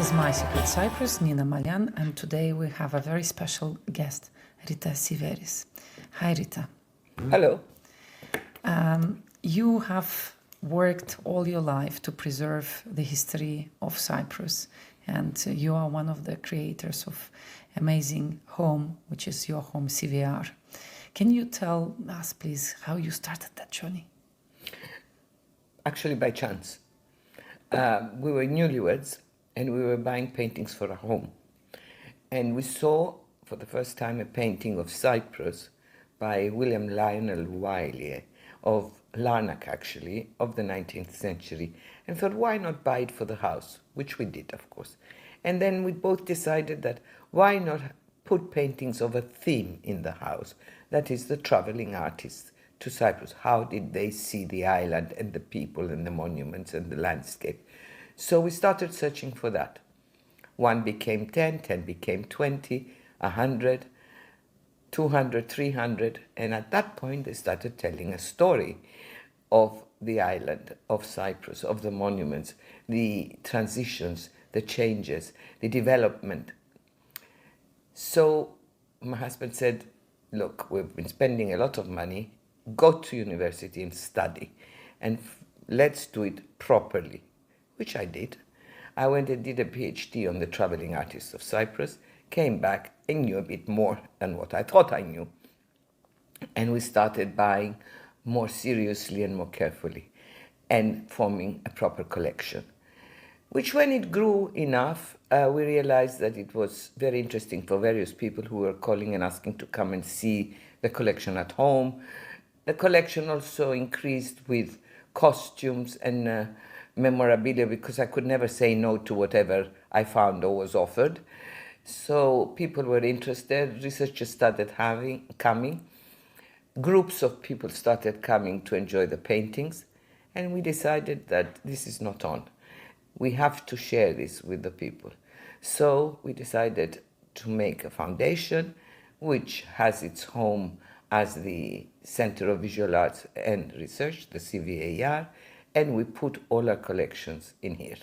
is My Secret Cyprus, Nina Malyan, and today we have a very special guest, Rita Severis. Hi, Rita. Hello. You have worked all your life to preserve the history of Cyprus, and you are one of the creators of amazing home, which is your home, CVAR. Can you tell us, please, how you started that journey? Actually, by chance. We were newlyweds and we were buying paintings for a home. And we saw for the first time a painting of Cyprus by William Lionel Wiley of Larnac, actually, of the 19th century, and thought, why not buy it for the house? Which we did, of course. And then we both decided that why not put paintings of a theme in the house, that is the traveling artists to Cyprus. How did they see the island and the people and the monuments and the landscape? So we started searching for that. 1 became 10, 10 became 20, 100, 200, 300, and at that point they started telling a story of the island, of Cyprus, of the monuments, the transitions, the changes, the development. So my husband said, look, we've been spending a lot of money, go to university and study, and let's do it properly, which I did. I went and did a PhD on the traveling artists of Cyprus, came back and knew a bit more than what I thought I knew. And we started buying more seriously and more carefully and forming a proper collection, which when it grew enough, we realized that it was very interesting for various people who were calling and asking to come and see the collection at home. The collection also increased with costumes and memorabilia, because I could never say no to whatever I found or was offered. So people were interested, researchers started coming, groups of people started coming to enjoy the paintings, and we decided that this is not on. We have to share this with the people. So we decided to make a foundation which has its home as the Center of Visual Arts and Research, the CVAR, and we put all our collections in here.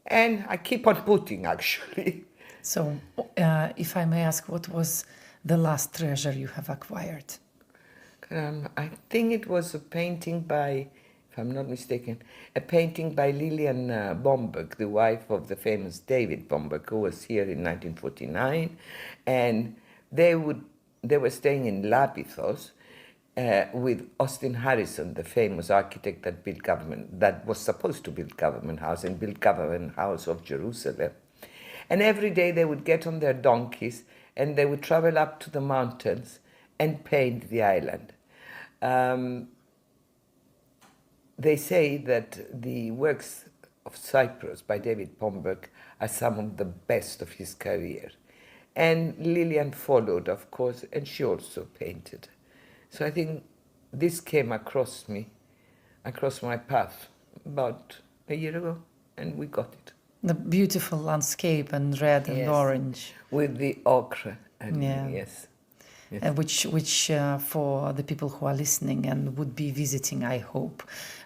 And I keep on putting, actually. So, if I may ask, what was the last treasure you have acquired? I think it was a painting by, if I'm not mistaken, a painting by Lilian Bomberg, the wife of the famous David Bomberg, who was here in 1949. And they were staying in Lapithos with Austin Harrison, the famous architect that was supposed to build Government House and build Government House of Jerusalem. And every day they would get on their donkeys and they would travel up to the mountains and paint the island. They say that the works of Cyprus by David Bomberg are some of the best of his career. And Lilian followed, of course, and she also painted. So I think this came across my path about a year ago, and we got it. The beautiful landscape and red and orange. With the ochre. And yeah. Yes. Which for the people who are listening and would be visiting, I hope,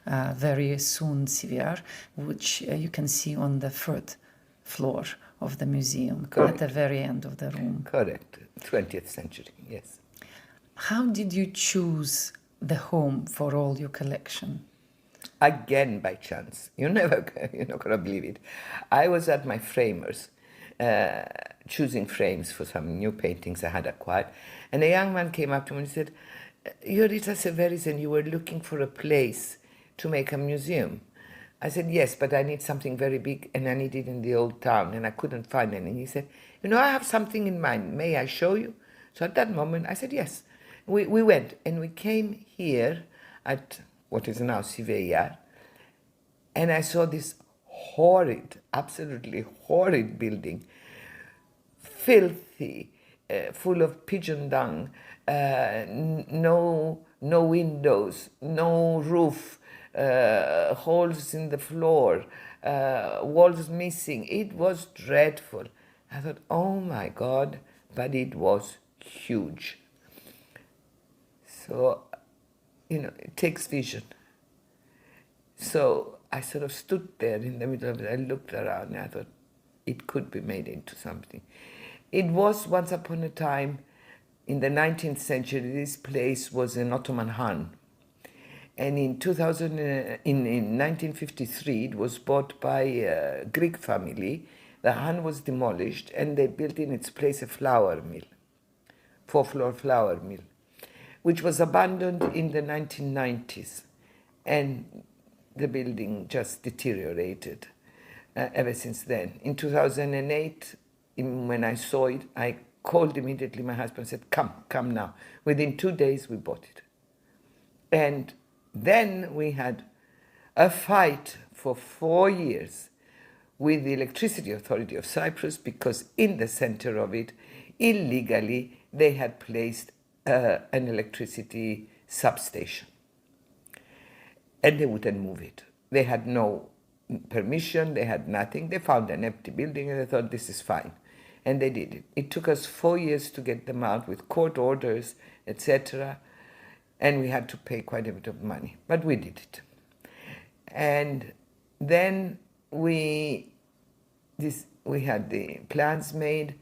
very soon, CVR, which you can see on the 3rd floor of the museum. Correct. At the very end of the room. Correct. 20th century, yes. How did you choose the home for all your collection? Again, by chance. You're not going to believe it. I was at my framers, choosing frames for some new paintings I had acquired, and a young man came up to me and said, "You're Rita Severis and you were looking for a place to make a museum." I said, "Yes, but I need something very big, and I need it in the old town, and I couldn't find any." And he said, "I have something in mind. May I show you?" So at that moment, I said, yes. We went, and we came here at what is now CVAR, and I saw this horrid, absolutely horrid building, filthy, full of pigeon dung, no windows, no roof, holes in the floor, walls missing. It was dreadful. I thought, oh my God, but it was huge. So, it takes vision. So I sort of stood there in the middle of it. I looked around and I thought it could be made into something. It was once upon a time, in the 19th century, this place was an Ottoman Han. And in 1953, it was bought by a Greek family. The Han was demolished, and they built in its place a flour mill, 4-floor flour mill, which was abandoned in the 1990s. And the building just deteriorated ever since then. In 2008, when I saw it, I called immediately my husband and said, come now. Within 2 days, we bought it. And then we had a fight for 4 years with the Electricity Authority of Cyprus, because in the center of it, illegally, they had placed an electricity substation. And they wouldn't move it. They had no permission, they had nothing. They found an empty building and they thought, this is fine. And they did it. It took us 4 years to get them out with court orders, etc. And we had to pay quite a bit of money, but we did it. And then we had the plans made,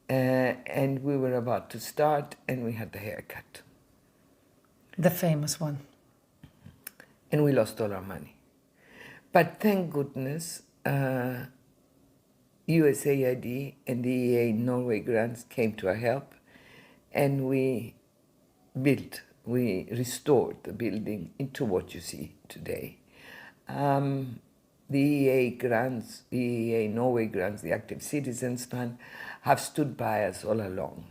and we were about to start, and we had the haircut. The famous one. And we lost all our money. But thank goodness, USAID and the EA Norway grants came to our help, and we restored the building into what you see today. The EA grants, the EA Norway grants, the Active Citizens Fund, have stood by us all along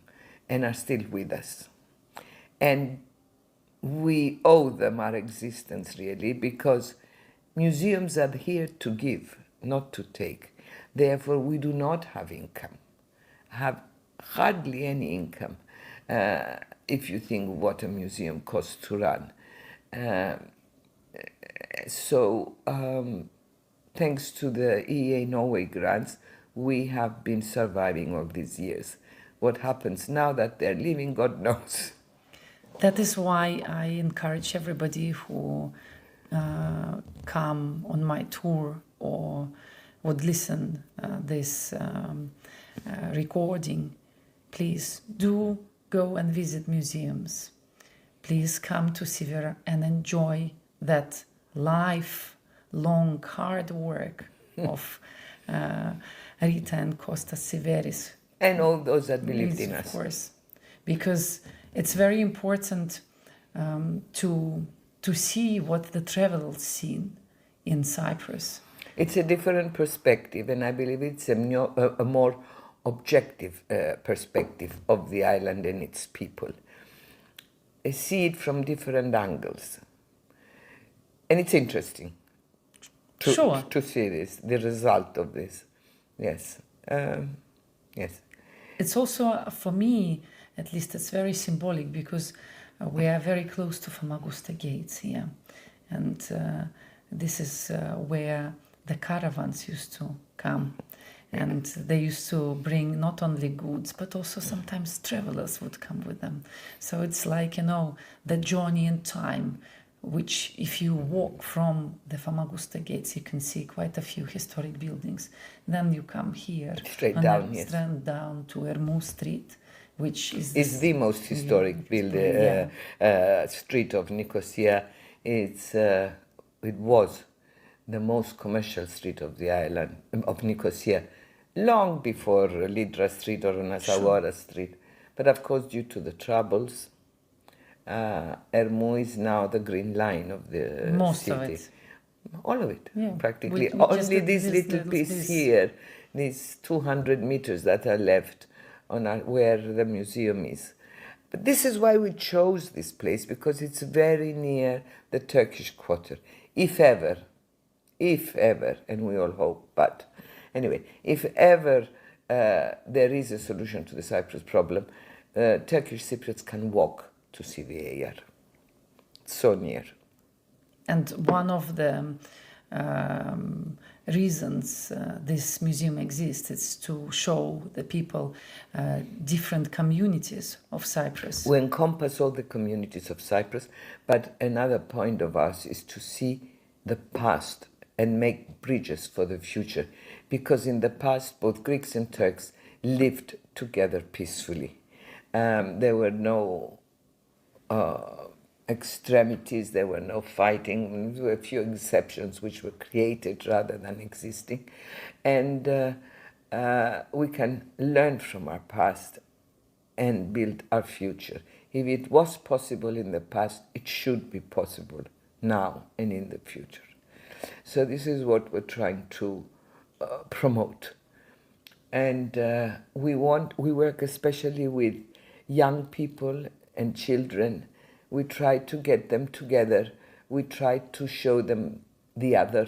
and are still with us. And we owe them our existence, really, because museums are here to give, not to take. Therefore, we do not have income, have hardly any income, if you think what a museum costs to run. Thanks to the EA Norway grants, we have been surviving all these years. What happens now that they're leaving, God knows. That is why I encourage everybody who come on my tour or would listen this recording, please do go and visit museums. Please come to CVAR and enjoy that lifelong hard work of Rita and Costas Severis. And all those that believed in us. Of course, because it's very important to see what the travelers see in Cyprus. It's a different perspective, and I believe it's a more objective perspective of the island and its people. I see it from different angles. And it's interesting to see this, the result of this. Yes. Yes. It's also, for me, at least, it's very symbolic, because we are very close to Famagusta Gates here. And this is where the caravans used to come. And they used to bring not only goods, but also sometimes travelers would come with them. So it's like, the journey in time, which if you walk from the Famagusta Gates, you can see quite a few historic buildings. Then you come here. Straight down to Ermou Street, which is the most historic street of Nicosia. It was the most commercial street of the island of Nicosia, long before Lydra Street or Nasawara Street. But of course, due to the troubles, Ermou is now the green line of the most city. Of it. All of it, practically. We Only this little piece here, these 200 meters that are left where the museum is. But this is why we chose this place, because it's very near the Turkish quarter. If ever, and we all hope, but anyway, if ever there is a solution to the Cyprus problem, Turkish Cypriots can walk to CVAR. So near. And one of the reasons this museum exists is to show the people different communities of Cyprus. We encompass all the communities of Cyprus, but another point of ours is to see the past and make bridges for the future. Because in the past, both Greeks and Turks lived together peacefully. There were no extremities, there were no fighting. There were a few exceptions which were created rather than existing. And we can learn from our past and build our future. If it was possible in the past, it should be possible now and in the future. So this is what we're trying to promote. And we work especially with young people and children. We try to get them together. We try to show them the other,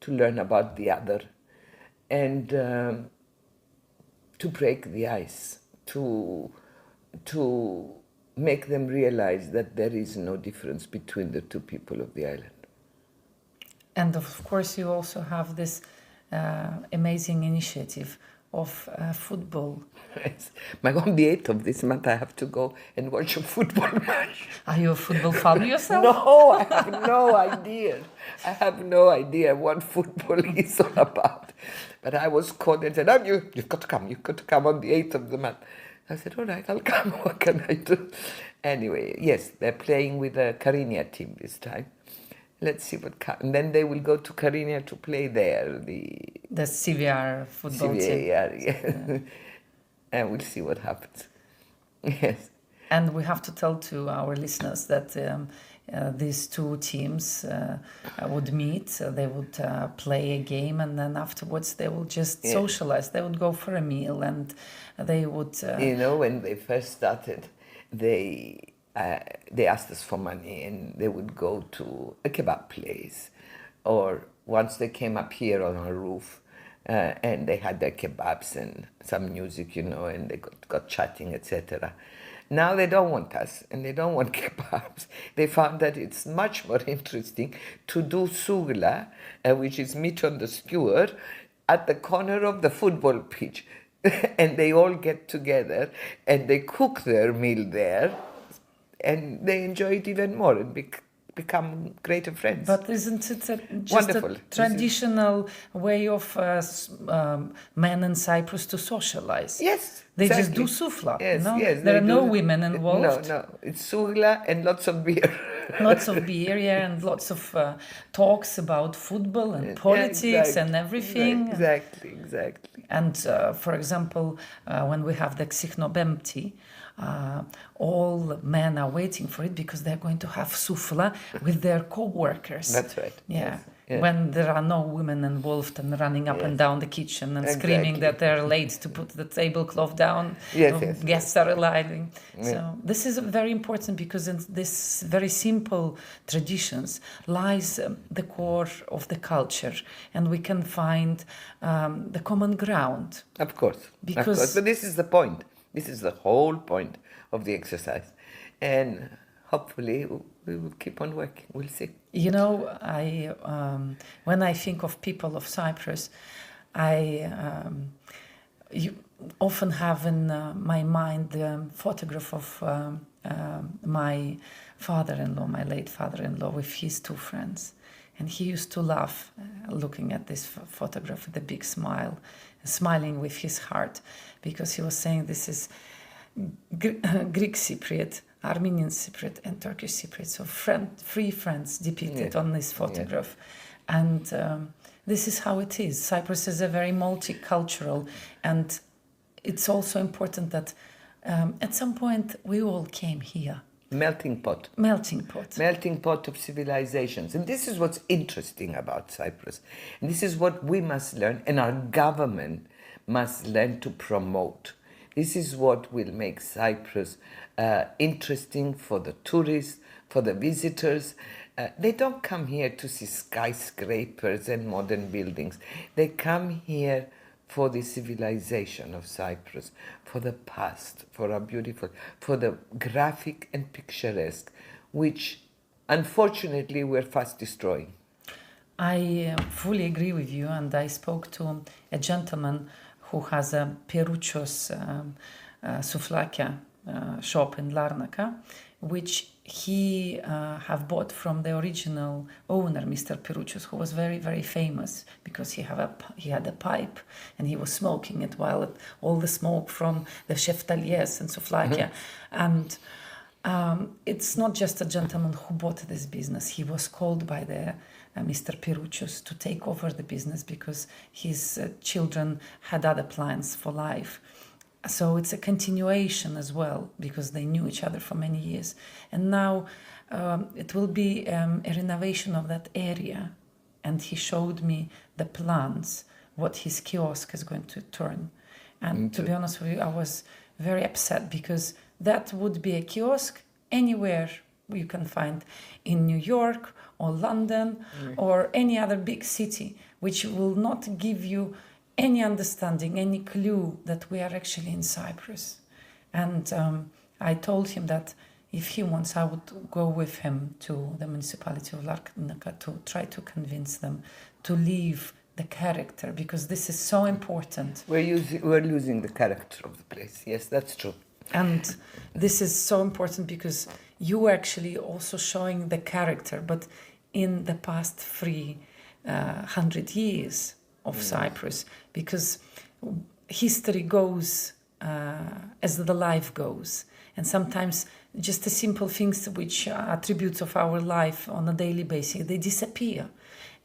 to learn about the other, and to break the ice, to make them realize that there is no difference between the two people of the island. And of course, you also have this amazing initiative of football. Yes. On the 8th of this month, I have to go and watch a football match. Are you a football fan yourself? No, I have no idea. I have no idea what football is all about. But I was called and said, "Oh, you've got to come. You've got to come on the 8th of the month." I said, "All right, I'll come. What can I do?" Anyway, yes, they're playing with the Karinia team this time. Let's see what comes. And then they will go to Karinia to play there. The CVAR football team. CVAR, yeah. And we'll see what happens. Yes. And we have to tell to our listeners that these two teams would meet, they would play a game, and then afterwards they will just socialize. They would go for a meal, and they would... when they first started, they asked us for money, and they would go to a kebab place, or once they came up here on our roof, and they had their kebabs and some music, and they got chatting, etc. Now they don't want us, and they don't want kebabs. They found that it's much more interesting to do sougla, which is meat on the skewer, at the corner of the football pitch. And they all get together, and they cook their meal there, and they enjoy it even more and become greater friends. But isn't it just wonderful. A traditional way of men in Cyprus to socialize? Yes, they exactly. just do soufla. Yes, no? yes, there are no women involved. No, it's sougla and lots of beer. Lots of beer, and lots of talks about football and politics and everything. Exactly. And for example, when we have the Xychnobempty, all men are waiting for it because they're going to have soufla with their co-workers. That's right. Yeah. When there are no women involved and running up and down the kitchen and screaming that they're late to put the tablecloth down, guests are arriving. So this is very important, because in this very simple traditions lies the core of the culture, and we can find the common ground. Of course. But this is the point. This is the whole point of the exercise. And hopefully we will keep on working. We'll see. When I think of people of Cyprus, you often have in my mind the photograph of my father-in-law, my late father-in-law, with his two friends. And he used to laugh looking at this photograph with a big smile, smiling with his heart, because he was saying this is Greek Cypriot, Armenian Cypriot, and Turkish Cypriot. So three friends depicted on this photograph. And this is how it is. Cyprus is a very multicultural, and it's also important that at some point we all came here. Melting pot of civilizations. And this is what's interesting about Cyprus. And this is what we must learn, and our government must learn to promote. This is what will make Cyprus interesting for the tourists, for the visitors. They don't come here to see skyscrapers and modern buildings. They come here for the civilization of Cyprus, for the past, for our beautiful, for the graphic and picturesque, which unfortunately we're fast destroying. I fully agree with you, and I spoke to a gentleman who has a Peruchos souvlaki shop in Larnaca, which he have bought from the original owner, Mr. Peruccius, who was very, very famous because he had a pipe and he was smoking it while all the smoke from the cheftaliers and Souflakia. And it's not just a gentleman who bought this business. He was called by the Mr. Peruccius to take over the business because his children had other plans for life. So it's a continuation as well, because they knew each other for many years. And now it will be a renovation of that area. And he showed me the plans, what his kiosk is going to turn. And to be honest with you, I was very upset because that would be a kiosk anywhere you can find in New York or London or any other big city, which will not give you any understanding, any clue that we are actually in Cyprus. And I told him that if he wants, I would go with him to the municipality of Larnaca to try to convince them to leave the character, because this is so important. We're losing the character of the place. Yes, that's true. And this is so important because you are actually also showing the character, but in the past 300 years of Cyprus, because history goes as the life goes. And sometimes just the simple things which are attributes of our life on a daily basis, they disappear.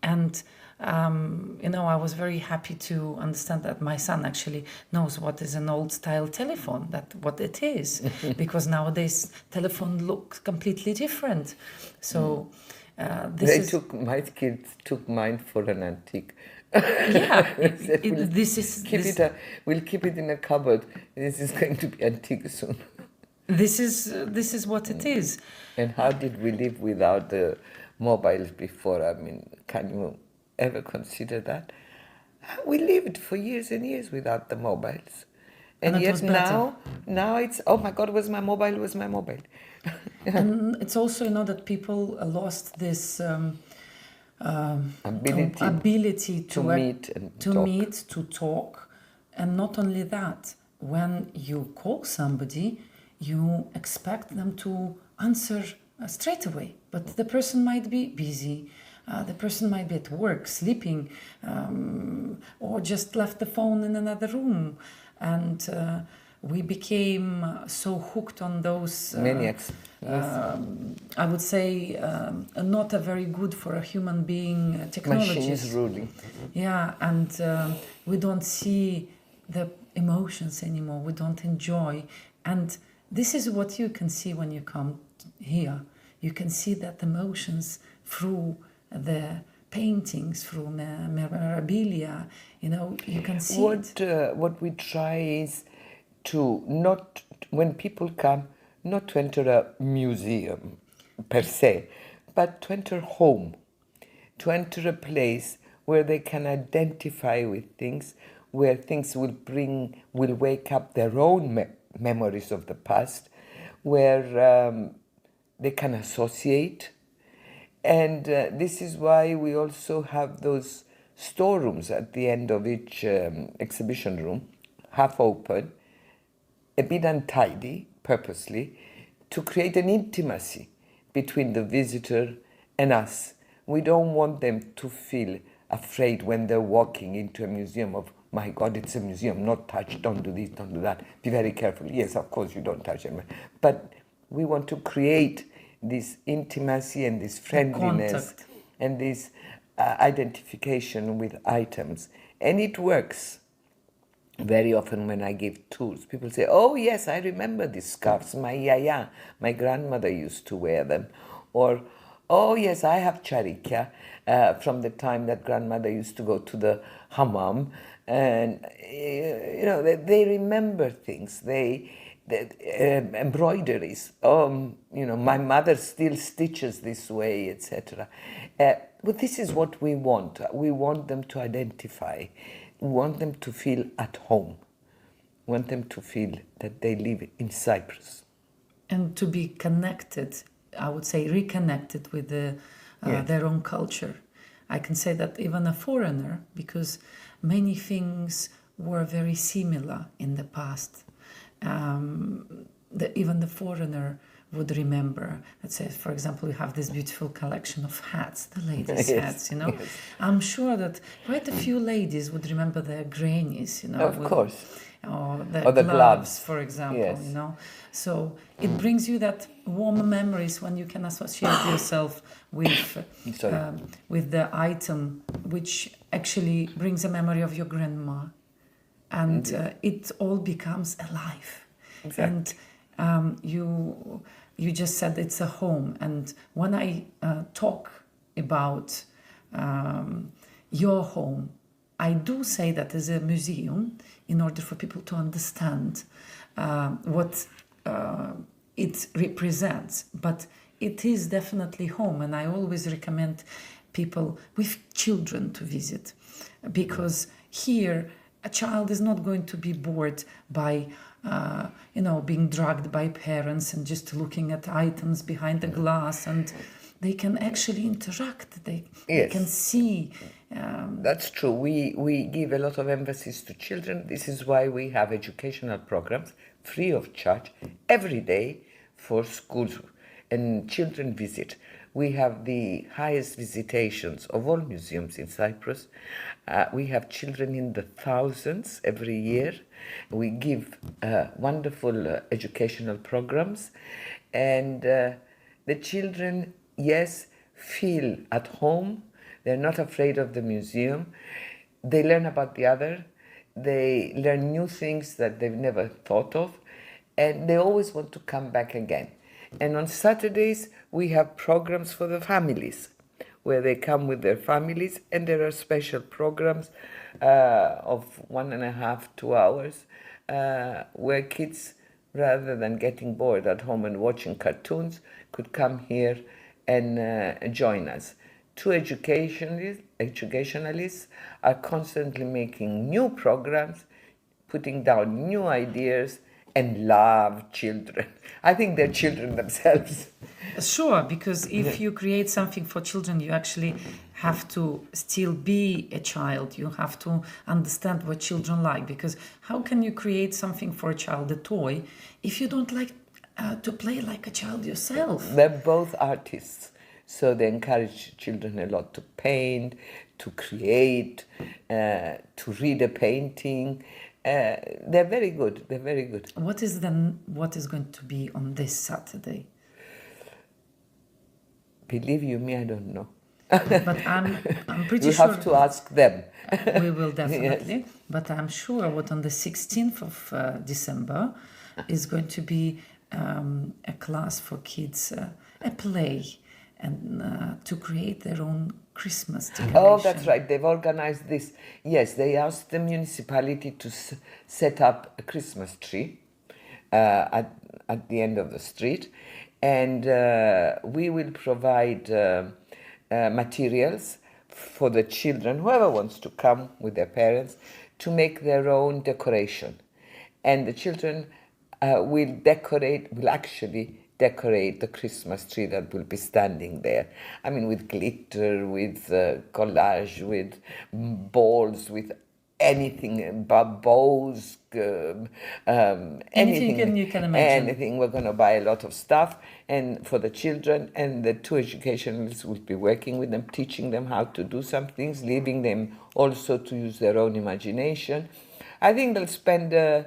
And I was very happy to understand that my son actually knows what is an old style telephone, what it is, because nowadays telephone looks completely different. So my kids took mine for an antique. Yeah, We'll keep it in a cupboard. This is going to be antique soon. This is what it is. And how did we live without the mobiles before? I mean, can you ever consider that? We lived for years and years without the mobiles. And yet now it's, oh my God, where's my mobile? And it's also, that people lost this ability to meet, to talk. And not only that, when you call somebody, you expect them to answer straight away. But the person might be busy. The person might be at work, sleeping, or just left the phone in another room. And we became so hooked on those maniacs. I would say not a very good for a human being technologies. Machines ruling. Yeah, and we don't see the emotions anymore. We don't enjoy. And this is what you can see when you come here. You can see that emotions through the paintings, through memorabilia. You can see what we try is to not, when people come, not to enter a museum per se, but to enter home, to enter a place where they can identify with things, where things will wake up their own memories of the past, where they can associate. And this is why we also have those storerooms at the end of each exhibition room, half open, a bit untidy, purposely, to create an intimacy between the visitor and us. We don't want them to feel afraid when they're walking into a museum of, my God, it's a museum, not touch, don't do this, don't do that, be very careful. Yes, of course you don't touch them. But we want to create this intimacy and this friendliness and this identification with items. And it works. Very often when I give tours, people say, oh yes, I remember these scarves, my grandmother used to wear them. Or, oh yes, I have charikia from the time that grandmother used to go to the hammam. And, they remember things. The embroideries. My mother still stitches this way, etc. But this is what we want. We want them to identify. We want them to feel at home. We want them to feel that they live in Cyprus. And to be connected, I would say reconnected with their own culture. I can say that even a foreigner, because many things were very similar in the past. even the foreigner would remember. Let's say, for example, we have this beautiful collection of hats, the ladies' Yes, hats, you know. yes. I'm sure that quite a few ladies would remember their grannies, you know. Of course. Or Or the gloves, gloves. for example, Yes. you know. So it brings you that warm memories when you can associate yourself with the item, which actually brings a memory of your grandma, and it all becomes alive. Exactly. And you just said it's a home, and when I talk about your home, I do say that as a museum, in order for people to understand what it represents. But it is definitely home, and I always recommend people with children to visit, because here a child is not going to be bored by being dragged by parents and just looking at items behind the glass, and they can actually interact. They can see. That's true. We give a lot of emphasis to children. This is why we have educational programs free of charge every day for schools, and children visit. We have the highest visitations of all museums in Cyprus. We have children in the thousands every year. We give wonderful educational programs, and the children, yes, feel at home. They're not afraid of the museum. They learn about the other. They learn new things that they've never thought of, and they always want to come back again. And on Saturdays, we have programs for the families, where they come with their families, and there are special programs of 1.5, 2 hours, where kids, rather than getting bored at home and watching cartoons, could come here and join us. Two educationalists are constantly making new programs, putting down new ideas, and love children. I think they're children themselves. Sure, because if you create something for children, you actually have to still be a child. You have to understand what children like, because how can you create something for a child, a toy, if you don't like to play like a child yourself? They're both artists, so they encourage children a lot to paint, to create, to read a painting. They're very good. They're very good. What is going to be on this Saturday? Believe you me, I don't know. But I'm pretty you sure. You have to ask them. We will definitely. Yes. But I'm sure what on the 16th of December is going to be a class for kids, a play, and to create their own Christmas decoration. Oh, that's right. They've organized this. Yes, they asked the municipality to set up a Christmas tree at the end of the street. And we will provide materials for the children, whoever wants to come with their parents, to make their own decoration. And the children will actually decorate the Christmas tree that will be standing there. I mean, with glitter, with collage, with balls, with anything, bows, anything you can imagine. Anything. We're going to buy a lot of stuff and for the children, and the two educationalists will be working with them, teaching them how to do some things, leaving them also to use their own imagination. I think they'll spend a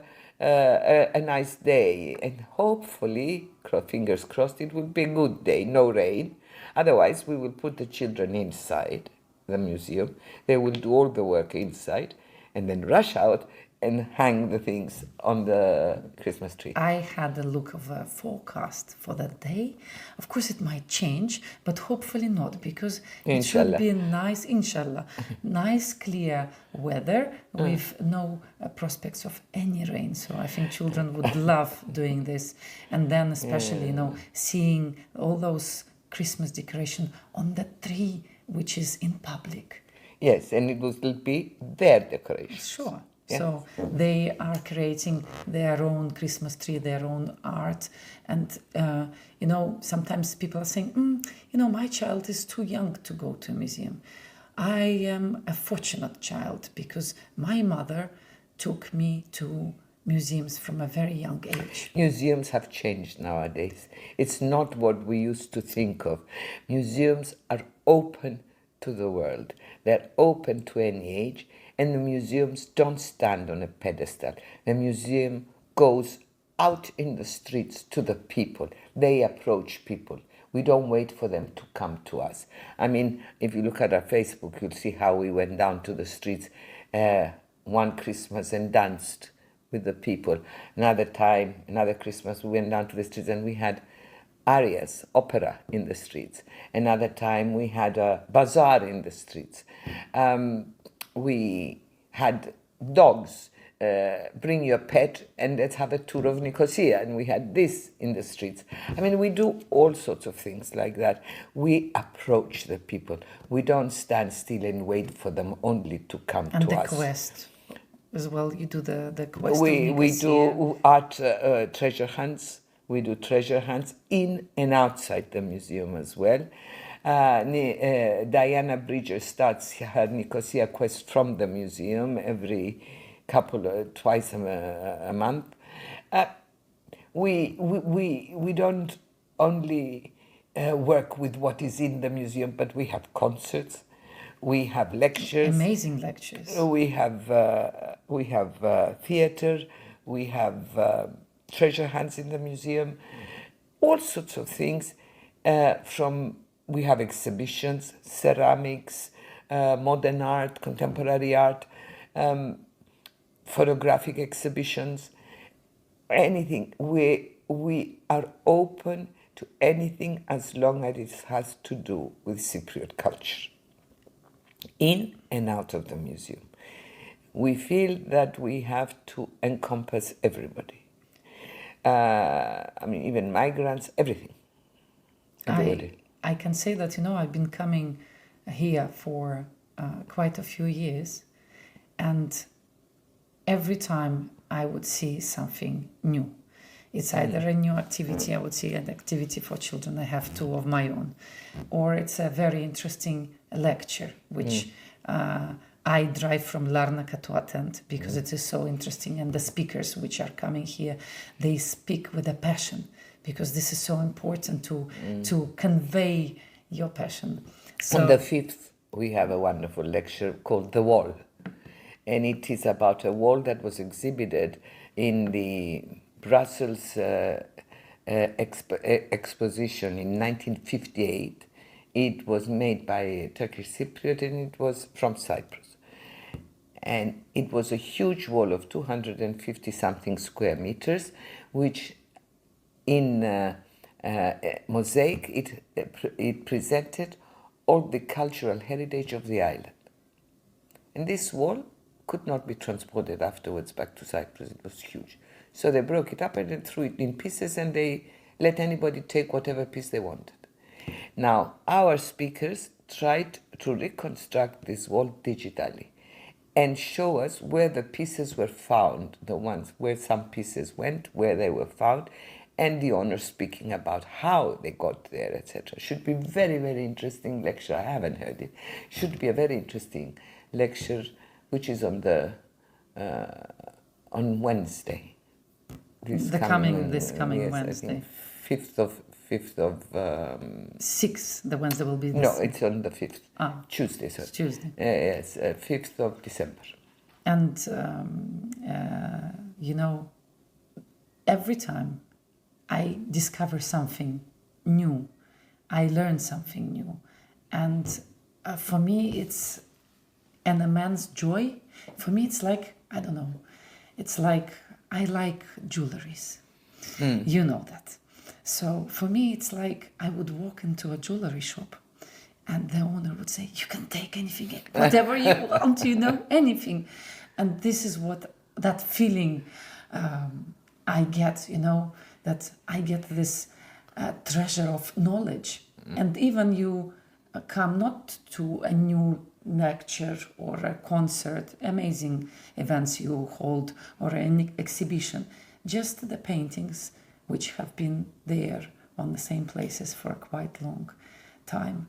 nice day, and hopefully, fingers crossed, it will be a good day, no rain. Otherwise, we will put the children inside the museum. They will do all the work inside, and then rush out and hang the things on the Christmas tree. I had a look of a forecast for that day. Of course, it might change, but hopefully not, because it should be nice, inshallah, nice, clear weather with no prospects of any rain. So I think children would love doing this. And then especially, seeing all those Christmas decoration on the tree, which is in public. Yes, and it will be their decoration. Sure. Yeah. So they are creating their own Christmas tree, their own art. And, sometimes people are saying, my child is too young to go to a museum. I am a fortunate child because my mother took me to museums from a very young age. Museums have changed nowadays. It's not what we used to think of. Museums are open to the world. They're open to any age, and the museums don't stand on a pedestal. The museum goes out in the streets to the people. They approach people. We don't wait for them to come to us. I mean, if you look at our Facebook, you'll see how we went down to the streets one Christmas and danced with the people. Another time, another Christmas, we went down to the streets and we had arias, opera in the streets. Another time we had a bazaar in the streets. We had dogs, bring your pet and let's have a tour of Nicosia, and we had this in the streets. I mean, we do all sorts of things like that. We approach the people. We don't stand still and wait for them only to come and to the us. Quest as well. You do the quest. We do art treasure hunts. We do treasure hunts in and outside the museum as well. Diana Bridger starts her Nicosia quest from the museum every twice a month. We don't only work with what is in the museum, but we have concerts, we have lectures, amazing lectures. We have theater, we have treasure hunts in the museum, all sorts of things. We have exhibitions, ceramics, modern art, contemporary art, photographic exhibitions, anything. We are open to anything as long as it has to do with Cypriot culture, in and out of the museum. We feel that we have to encompass everybody. I mean, even migrants, everything. Everybody. I can say that, I've been coming here for quite a few years, and every time I would see something new. It's either a new activity, I would see an activity for children, I have two of my own, or it's a very interesting lecture, which I drive from Larnaca to attend because it is so interesting, and the speakers which are coming here, they speak with a passion, because this is so important to convey your passion. So, on the 5th, we have a wonderful lecture called The Wall. And it is about a wall that was exhibited in the Brussels exposition in 1958. It was made by a Turkish Cypriot, and it was from Cyprus. And it was a huge wall of 250-something square meters, which in mosaic, it presented all the cultural heritage of the island. And this wall could not be transported afterwards back to Cyprus. It was huge. So they broke it up and then threw it in pieces, and they let anybody take whatever piece they wanted. Now, our speakers tried to reconstruct this wall digitally and show us where the pieces were found, the ones where some pieces went, where they were found, and the owner speaking about how they got there, etc. Should be very, very interesting lecture. I haven't heard it. Should be a very interesting lecture, which is on on Wednesday. This coming yes, Wednesday. 5th of 6th, the Wednesday will be. No, it's on the 5th. Tuesday, sorry. It's Tuesday. Yes, 5th of December. And every time I discover something new, I learn something new, and for me it's an immense joy. For me, it's like, I don't know, it's like I like jewelries. You know that. So for me, it's like I would walk into a jewelry shop and the owner would say, you can take anything, whatever you want, anything. And this is what that feeling I get, that I get this treasure of knowledge. And even you come not to a new lecture or a concert, amazing events you hold, or an exhibition, just the paintings which have been there on the same places for a quite long time.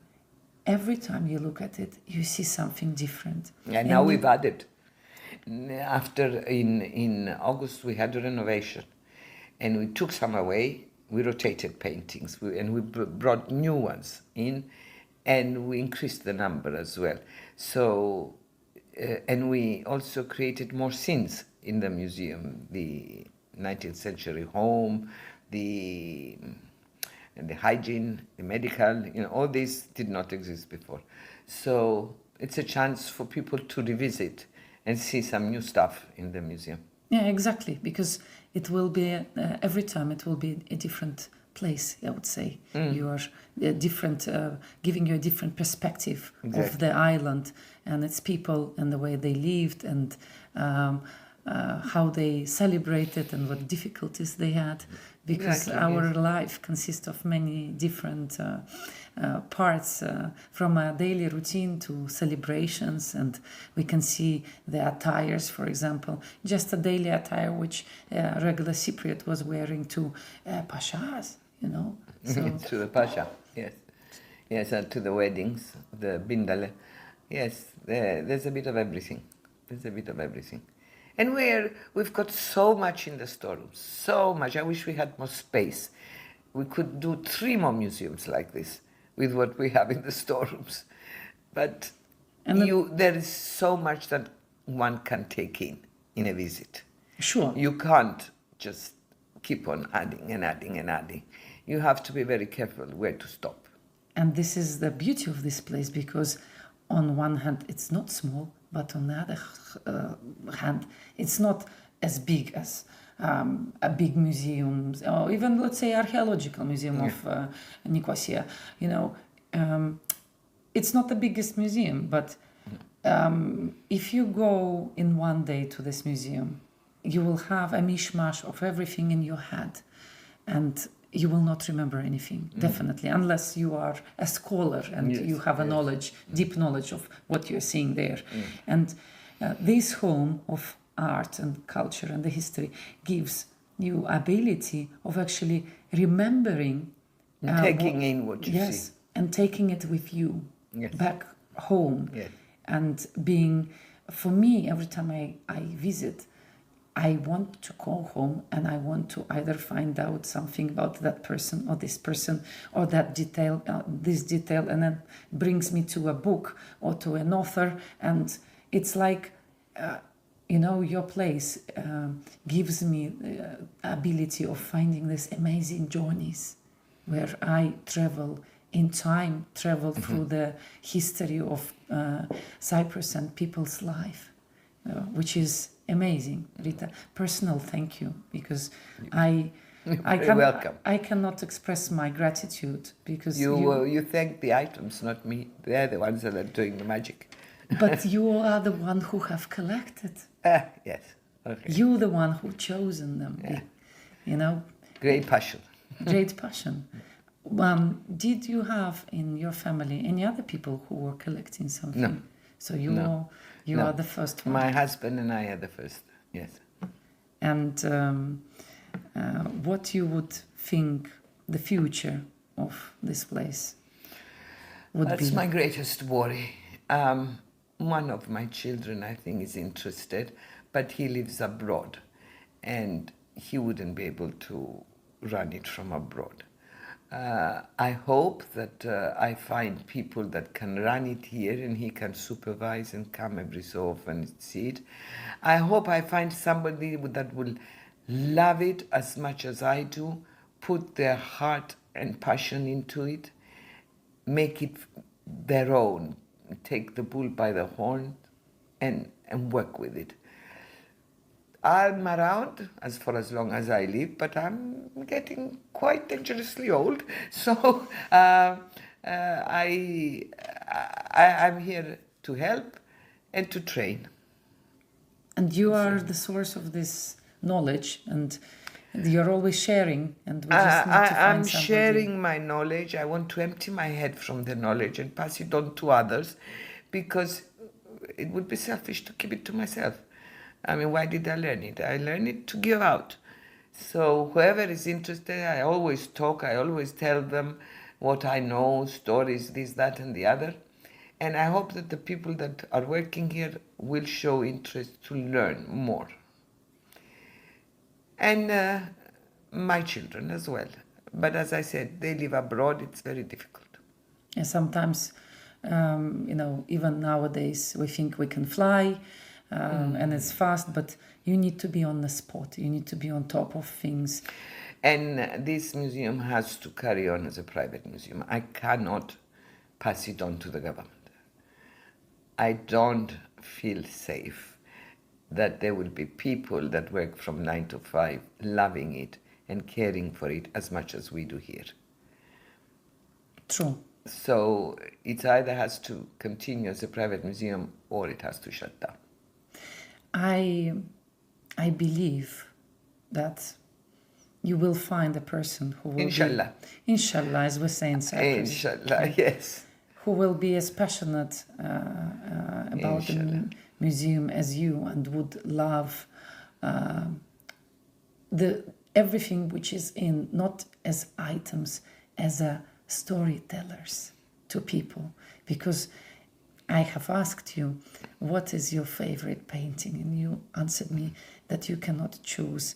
Every time you look at it, you see something different. And now we've added. After, in August, we had a renovation, and we took some away. We rotated paintings, and we brought new ones in, and we increased the number as well. So, and we also created more scenes in the museum, the 19th century home, the hygiene, the medical, all these did not exist before. So it's a chance for people to revisit and see some new stuff in the museum. Yeah, exactly, because it will be, every time it will be a different place, I would say. You are different, giving you a different perspective of the island and its people and the way they lived and how they celebrated and what difficulties they had. Because our life consists of many different parts, from a daily routine to celebrations, and we can see the attires, for example, just a daily attire which regular Cypriot was wearing to pashas, So, to the pasha, yes, and to the weddings, the bindale, yes. There's a bit of everything. And we've got so much in the storerooms, so much. I wish we had more space. We could do 3 more museums like this with what we have in the storerooms. But there is so much that one can take in a visit. Sure. You can't just keep on adding and adding and adding. You have to be very careful where to stop. And this is the beauty of this place, because on one hand it's not small, but on the other hand it's not as big as a big museum, or even, let's say, archaeological museum of Nicosia. It's not the biggest museum, but if you go in one day to this museum, you will have a mishmash of everything in your head, and you will not remember anything, definitely, unless you are a scholar and you have a knowledge, deep knowledge of what you're seeing there. And this home of art and culture and the history gives you ability of actually remembering, taking in what you see, and taking it with you back home. And being, for me, every time I visit, I want to go home and I want to either find out something about that person or this person or that detail, this detail, and then brings me to a book or to an author. And it's like, your place gives me the ability of finding these amazing journeys where I travel in time, travel through the history of Cyprus and people's life, which is amazing. Rita, personal thank you, because I cannot express my gratitude, because you thank the items, not me. They're the ones that are doing the magic. But you are the one who have collected. Yes. Okay. You the one who chosen them. Great passion. Great passion. Did you have in your family any other people who were collecting something? No. So you are the first one. My husband and I are the first. Yes. And what you would think the future of this place would be? That's my greatest worry. One of my children, I think, is interested, but he lives abroad, and he wouldn't be able to run it from abroad. I hope that I find people that can run it here and he can supervise and come every so often and see it. I hope I find somebody that will love it as much as I do, put their heart and passion into it, make it their own, take the bull by the horn and work with it. I'm around for as long as I live, but I'm getting quite dangerously old. So I'm here to help and to train. And you are the source of this knowledge, and you're always sharing. And we just need to find I'm somebody. sharing my knowledge. I want to empty my head from the knowledge and pass it on to others, because it would be selfish to keep it to myself. I mean, why did I learn it? I learned it to give out. So whoever is interested, I always talk, I always tell them what I know, stories, this, that, and the other. And I hope that the people that are working here will show interest to learn more. And my children as well. But as I said, they live abroad, it's very difficult. And sometimes, even nowadays, we think we can fly and it's fast, but you need to be on the spot. You need to be on top of things. And this museum has to carry on as a private museum. I cannot pass it on to the government. I don't feel safe that there will be people that work from 9 to 5 loving it and caring for it as much as we do here. True. So it either has to continue as a private museum or it has to shut down. I believe that you will find a person who will Inshallah. Inshallah, as we say in Cyprus. Inshallah, yes. Who will be as passionate about the museum as you and would love everything which is in, not as items, as a storytellers to people. Because I have asked you, what is your favorite painting? And you answered me that you cannot choose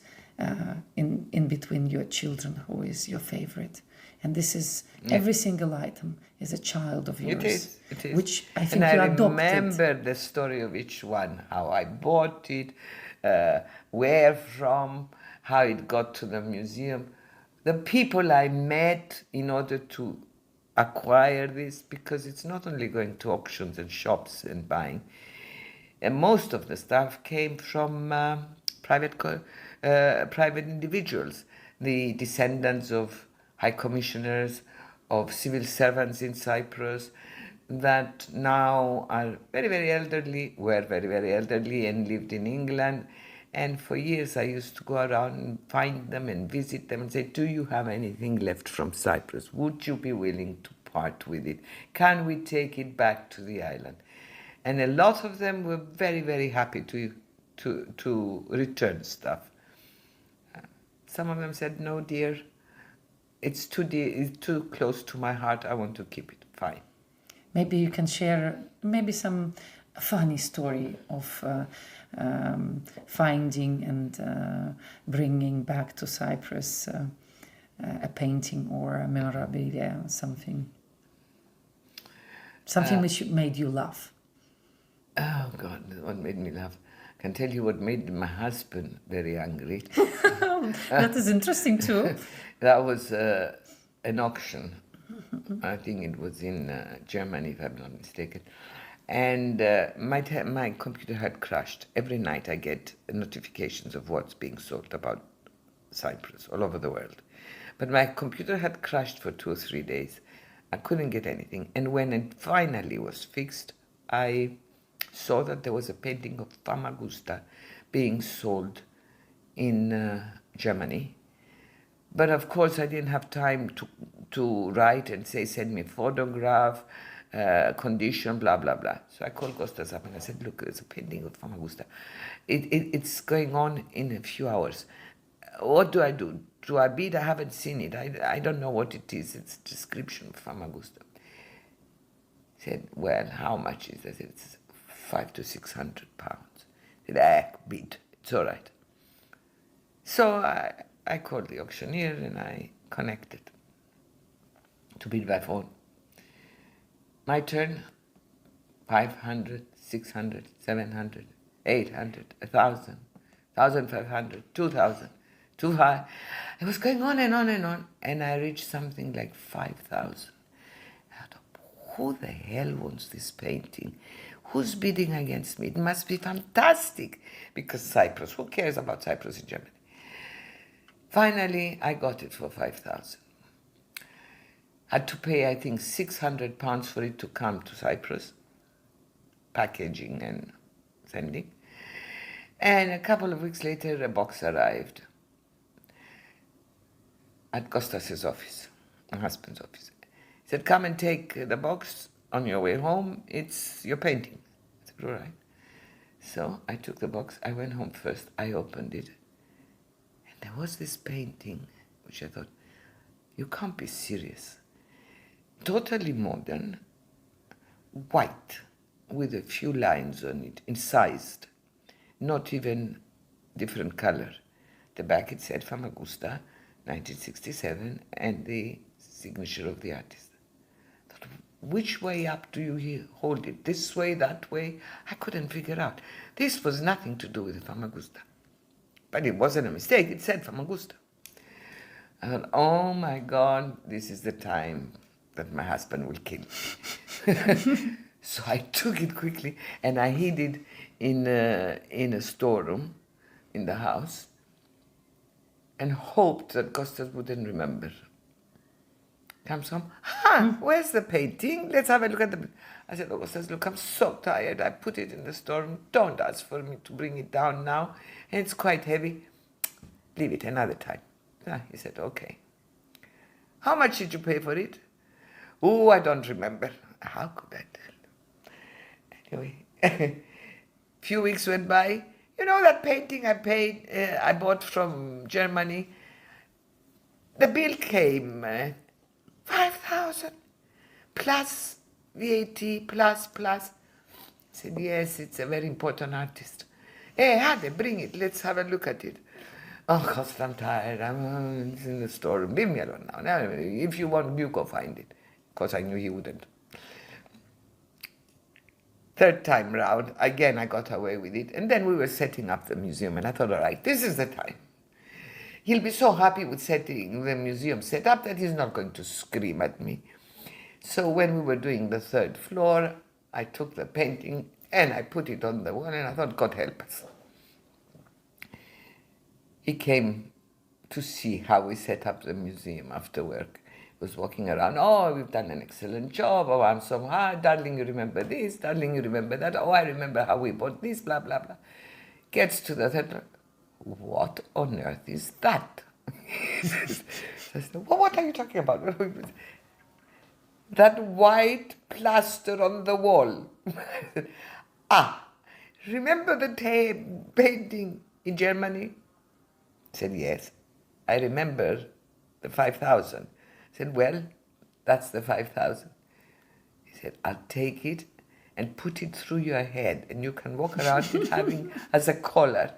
in between your children who is your favorite. And this is, every single item is a child of yours. It is. Which I think and you I adopted. remember the story of each one, how I bought it, where from, how it got to the museum. The people I met in order to acquire this, because it's not only going to auctions and shops and buying. And most of the stuff came from private individuals, the descendants of high commissioners, of civil servants in Cyprus that now are very, very elderly, were very, very elderly and lived in England. And for years I used to go around and find them and visit them and say, do you have anything left from Cyprus? Would you be willing to part with it? Can we take it back to the island? And a lot of them were very, very happy to return stuff. Some of them said, no, dear, it's too close to my heart. I want to keep it. Fine. Maybe you can share maybe some funny story of finding and bringing back to Cyprus a painting or a memorabilia, something which made you laugh. Oh God, what made me laugh? I can tell you what made my husband very angry. That is interesting too. That was an auction. I think it was in Germany, if I'm not mistaken. And my computer had crashed. Every night I get notifications of what's being sold about Cyprus all over the world. But my computer had crashed for 2 or 3 days. I couldn't get anything. And when it finally was fixed, I saw that there was a painting of Famagusta being sold in Germany. But of course I didn't have time to write and say, send me a photograph, condition, blah, blah, blah. So I called Costas up and I said, look, there's a painting of Famagusta. It's going on in a few hours. What do I do? Do I bid? I haven't seen it. I don't know what it is. It's a description of Famagusta. He said, well, how much is it? I said, it's 500 to 600 pounds. He said, bid. It's all right. So I called the auctioneer and I connected to bid by phone. My turn, 500, 600, 700, 800, 1,000, 1,500, 2,000, 2,500. It was going on and on and on. And I reached something like 5,000. I thought, who the hell wants this painting? Who's bidding against me? It must be fantastic. Because Cyprus, who cares about Cyprus in Germany? Finally, I got it for 5,000. Had to pay, I think, 600 pounds for it to come to Cyprus, packaging and sending. And a couple of weeks later, a box arrived at Costas' office, my husband's office. He said, come and take the box on your way home. It's your painting. I said, all right. So I took the box. I went home first. I opened it. And there was this painting, which I thought, you can't be serious. Totally modern, white with a few lines on it, incised, not even different color. The back it said Famagusta, 1967, and the signature of the artist. I thought, which way up do you hold it? This way, that way? I couldn't figure out. This was nothing to do with Famagusta. But it wasn't a mistake, it said Famagusta. I thought, oh my God, this is the time that my husband will kill me. So I took it quickly and I hid it in a storeroom in the house and hoped that Costas wouldn't remember. Comes home, where's the painting? Let's have a look at the... I said, oh, Costas, look, I'm so tired. I put it in the storeroom. Don't ask for me to bring it down now. And it's quite heavy. Leave it another time. He said, okay. How much did you pay for it? Oh, I don't remember. How could I tell? Anyway, few weeks went by. You know that painting I bought from Germany? The bill came, 5,000 plus VAT plus. I said, yes, it's a very important artist. Hey, Hade, bring it. Let's have a look at it. Oh, Costa, I'm tired. I'm in the store. Leave me alone now. If you want, you go find it. Because I knew he wouldn't. Third time round, again, I got away with it. And then we were setting up the museum. And I thought, all right, this is the time. He'll be so happy with setting the museum set up that he's not going to scream at me. So when we were doing the third floor, I took the painting and I put it on the wall. And I thought, God help us. He came to see how we set up the museum after work. He was walking around, oh, we've done an excellent job, oh, I'm so hard, darling, you remember this, darling, you remember that, oh, I remember how we bought this, blah, blah, blah. Gets to the third, what on earth is that? I said, well, what are you talking about? That white plaster on the wall. Remember the painting in Germany? I said, yes. I remember the 5,000. I said, well, that's the 5,000. He said, I'll take it and put it through your head and you can walk around it having as a collar.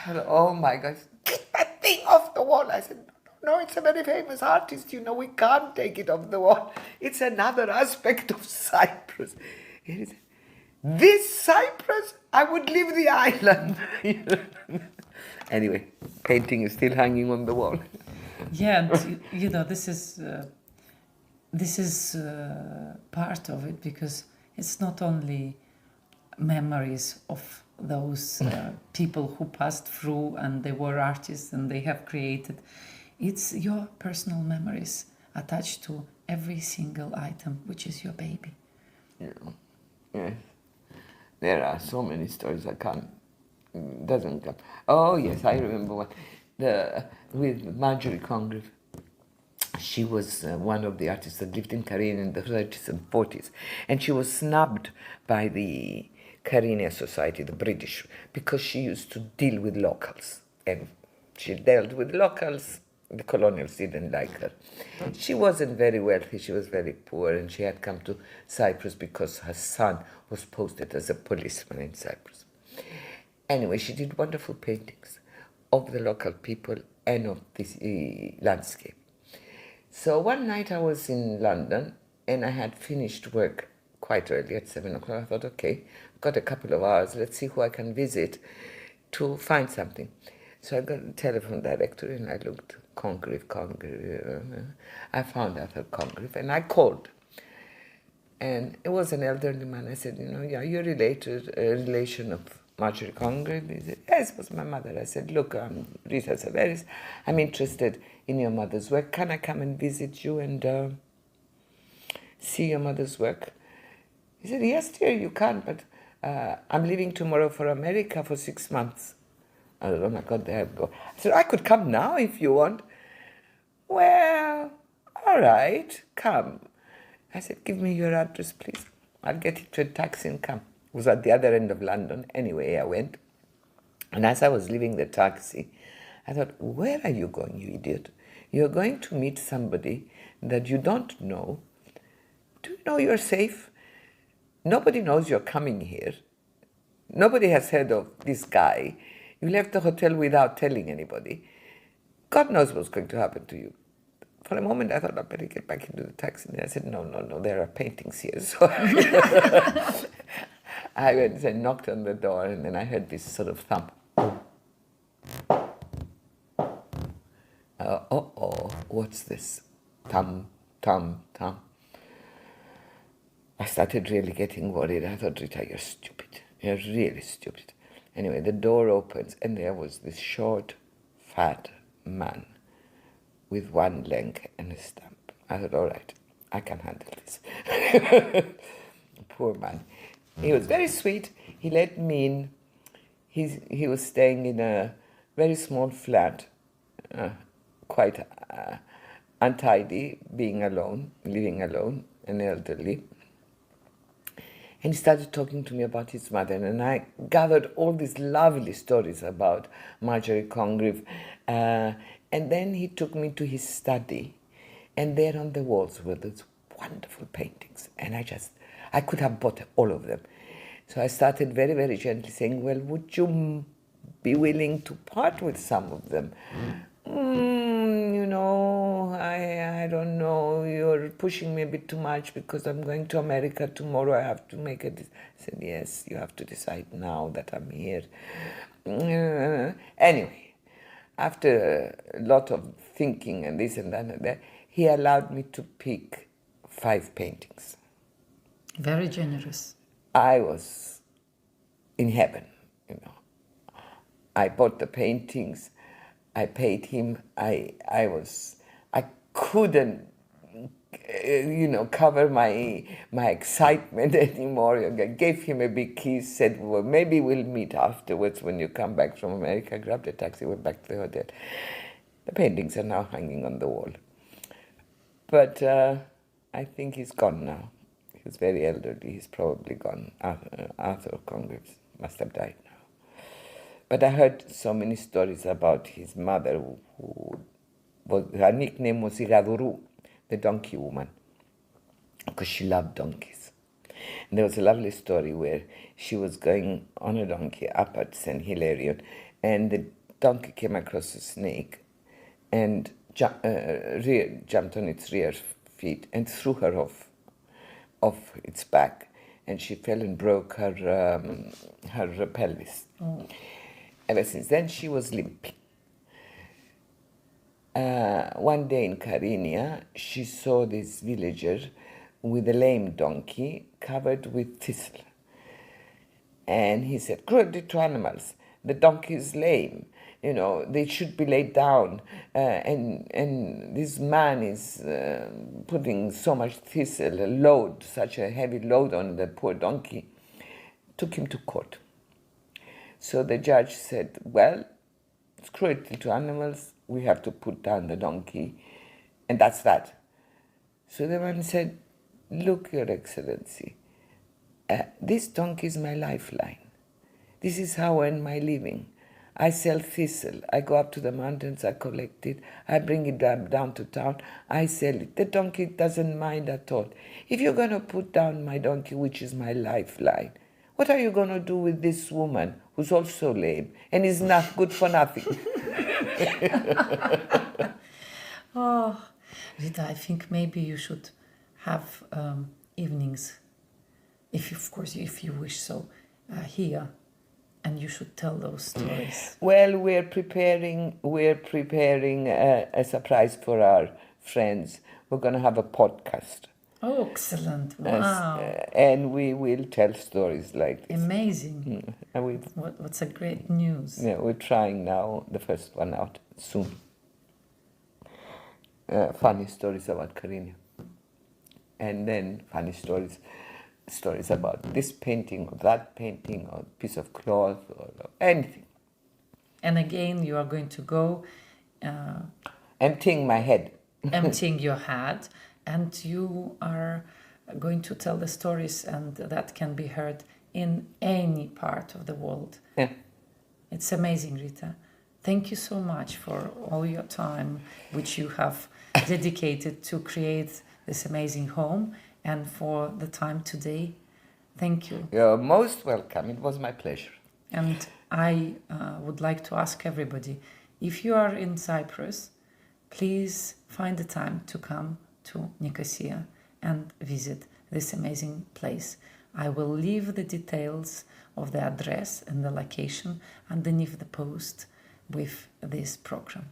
I said, oh my God, get that thing off the wall. I said, no, it's a very famous artist. You know, we can't take it off the wall. It's another aspect of Cyprus. He said, this Cyprus, I would leave the island. Anyway, painting is still hanging on the wall. Yeah, and you know, this is part of it, because it's not only memories of those people who passed through and they were artists and they have created. It's your personal memories attached to every single item, which is your baby. Yeah. Yes. There are so many stories I can't. Doesn't come. Oh yes, I remember one. With Marjorie Congreve. She was one of the artists that lived in Carina in the 30s and 40s, and she was snubbed by the Carina Society, the British, because she used to deal with locals, and she dealt with locals. The colonials didn't like her. She wasn't very wealthy, she was very poor, and she had come to Cyprus because her son was posted as a policeman in Cyprus. Anyway, she did wonderful paintings of the local people and of this landscape. So one night I was in London and I had finished work quite early at 7 o'clock. I thought, okay, I've got a couple of hours, let's see who I can visit to find something. So I got a telephone directory and I looked, Congreve. I found Arthur Congreve and I called. And it was an elderly man. I said, you know, yeah, you're related, a relation of Marjorie Congreve? He said, yes, it was my mother. I said, look, I'm Rita Severis. I'm interested in your mother's work. Can I come and visit you and see your mother's work? He said, yes, dear, you can, but I'm leaving tomorrow for America for 6 months. I said, oh my God, there I go. I said, I could come now if you want. Well, all right, come. I said, give me your address, please. I'll get into a taxi and come. It was at the other end of London. Anyway, I went. And as I was leaving the taxi, I thought, where are you going, you idiot? You're going to meet somebody that you don't know. Do you know you're safe? nobody knows you're coming here. Nobody has heard of this guy. You left the hotel without telling anybody. God knows what's going to happen to you. For a moment, I thought I'd better get back into the taxi. And I said, no, there are paintings here. So I went and knocked on the door, and then I heard this sort of thump. What's this? Thump, thump, thump. I started really getting worried. I thought, Rita, you're stupid. You're really stupid. Anyway, the door opens, and there was this short, fat man with one leg and a stump. I thought, all right, I can handle this. Poor man. He was very sweet. He let me in. He was staying in a very small flat, quite untidy, living alone, and elderly. And he started talking to me about his mother, and I gathered all these lovely stories about Marjorie Congreve. And then he took me to his study, and there on the walls were those wonderful paintings, and I could have bought all of them. So I started very, very gently saying, well, would you be willing to part with some of them? I don't know, you're pushing me a bit too much because I'm going to America tomorrow. I have to make a decision. I said, yes, you have to decide now that I'm here. Anyway, after a lot of thinking and this and that and that, he allowed me to pick 5 paintings. Very generous. I was in heaven, I bought the paintings. I paid him. I couldn't, cover my excitement anymore. I gave him a big kiss, said, well, maybe we'll meet afterwards when you come back from America. Grabbed a taxi, went back to the hotel. The paintings are now hanging on the wall. But I think he's gone now. He's very elderly. He's probably gone. Arthur Congreve must have died now. But I heard so many stories about his mother, her nickname was Igaduru, the donkey woman, because she loved donkeys. And there was a lovely story where she was going on a donkey up at St. Hilarion, and the donkey came across a snake and jumped on its rear feet and threw her off its back, and she fell and broke her pelvis. Oh. Ever since then, she was limping. One day in Karinia, she saw this villager with a lame donkey covered with thistle. And he said, cruelty to animals. The donkey is lame. They should be laid down. And this man is putting so much thistle, such a heavy load on the poor donkey. Took him to court. So the judge said, well, it's cruelty to animals. We have to put down the donkey. And that's that. So the man said, look, Your Excellency, this donkey is my lifeline. This is how I earn my living. I sell thistle. I go up to the mountains, I collect it, I bring it down to town, I sell it. The donkey doesn't mind at all. If you're going to put down my donkey, which is my lifeline, what are you going to do with this woman who's also lame and is not good for nothing? Oh, Rita, I think maybe you should have evenings, if you wish so, here, and you should tell those stories. Well, we're preparing a surprise for our friends. We're going to have a podcast. Oh, excellent. Wow. And we will tell stories like this. Amazing. And what's a great news. Yeah, we're trying now the first one out soon. Funny stories about Karinia. And then funny stories about this painting or that painting or piece of cloth or anything. And again, you are going to go... emptying my head. Emptying your head. And you are going to tell the stories, and that can be heard in any part of the world. Yeah. It's amazing, Rita. Thank you so much for all your time, which you have dedicated to create this amazing home, and for the time today Thank you. You're most welcome. It was my pleasure. And I would like to ask everybody, if you are in Cyprus, please find the time to come to Nicosia and visit this amazing place. I will leave the details of the address and the location underneath the post with this program.